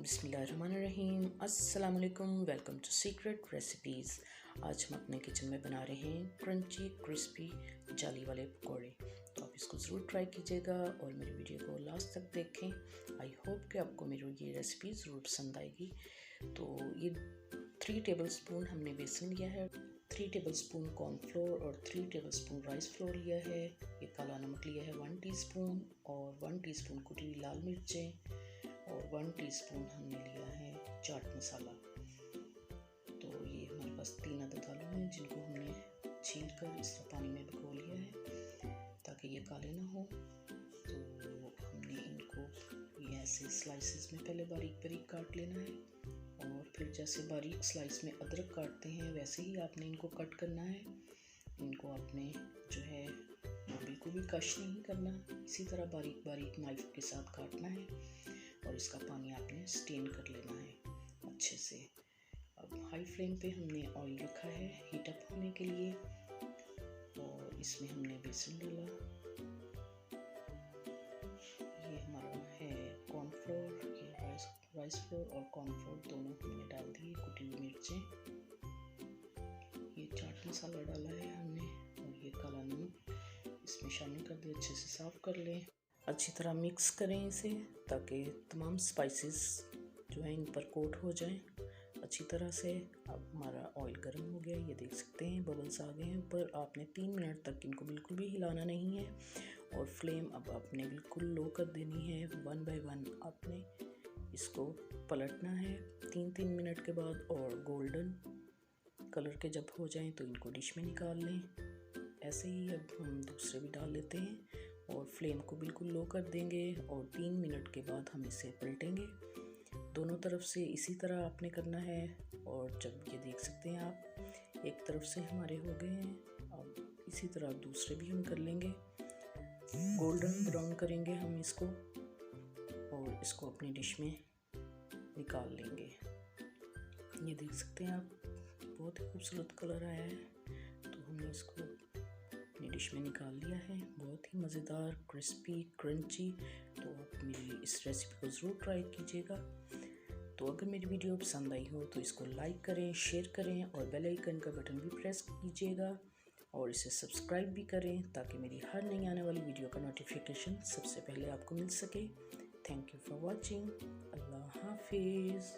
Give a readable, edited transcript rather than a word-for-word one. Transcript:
बिस्मिल्लाहिर्रहमानिर्रहीम। अस्सलाम वालेकुम। Welcome to secret recipes. आज हम अपने किचन में बना रहे हैं क्रंची क्रिस्पी जाली वाले पकौड़े। तो आप इसको ज़रूर ट्राई कीजिएगा और मेरी वीडियो को लास्ट तक देखें। आई होप कि आपको मेरी ये रेसिपी ज़रूर पसंद आएगी। तो ये 3 टेबलस्पून हमने बेसन लिया है, 3 टेबलस्पून कॉर्नफ्लोर और 3 टेबलस्पून राइस फ्लोर लिया है। ये काला नमक लिया है 1 टीस्पून और 1 टीस्पून कुटी हुई लाल मिर्चें और 1 टीस्पून हमने लिया है चाट मसाला। तो ये हमारे पास 3 अदद आलू हैं जिनको हमने छील कर इस तरह पानी में भिगो लिया है ताकि ये काले ना हो। तो हमने इनको ये ऐसे स्लाइसेस में पहले बारीक बारीक काट लेना है और फिर जैसे बारीक स्लाइस में अदरक काटते हैं वैसे ही आपने इनको कट करना है। इनको आपने जो है बिल्कुल भी कश नहीं करना, इसी तरह बारीक बारीक नाइफ के साथ काटना है और इसका पानी आपने स्टेन कर लेना है अच्छे से। अब हाई फ्लेम पे हमने ऑयल रखा है हीट अप होने के लिए और इसमें हमने बेसन डाला। ये हमारा है कॉर्नफ्लोर, ये राइस फ्लोर और कॉर्नफ्लोर दोनों हमने डाल दिए, कुटी हुई मिर्चें, ये चाट मसाला डाला है हमने और ये काला नमक इसमें शामिल कर दिए। अच्छे से साफ़ कर लें, अच्छी तरह मिक्स करें इसे ताकि तमाम स्पाइसेस जो है इन पर कोट हो जाएं अच्छी तरह से। अब हमारा ऑयल गर्म हो गया, ये देख सकते हैं बबल्स आ गए हैं ऊपर। आपने 3 मिनट तक इनको बिल्कुल भी हिलाना नहीं है और फ्लेम अब आपने बिल्कुल लो कर देनी है। 1 बाय 1 आपने इसको पलटना है 3-3 मिनट के बाद और गोल्डन कलर के जब हो जाएं तो इनको डिश में निकाल लें। ऐसे ही अब हम दूसरे भी डाल लेते हैं और फ्लेम को बिल्कुल लो कर देंगे और 3 मिनट के बाद हम इसे पलटेंगे। दोनों तरफ से इसी तरह आपने करना है और जब ये देख सकते हैं आप एक तरफ से हमारे हो गए हैं, अब इसी तरह दूसरे भी हम कर लेंगे। गोल्डन ब्राउन करेंगे हम इसको और इसको अपनी डिश में निकाल लेंगे। ये देख सकते हैं आप बहुत ही खूबसूरत कलर आया है। तो हमने इसको अपनी डिश में निकाल लिया है, बहुत ही मज़ेदार क्रिस्पी क्रंची। तो आप मेरी इस रेसिपी को ज़रूर ट्राई कीजिएगा। तो अगर मेरी वीडियो पसंद आई हो तो इसको लाइक करें, शेयर करें और बेल आइकन का बटन भी प्रेस कीजिएगा और इसे सब्सक्राइब भी करें ताकि मेरी हर नई आने वाली वीडियो का नोटिफिकेशन सबसे पहले आपको मिल सके। Thank you for watching. Allah हाफिज़।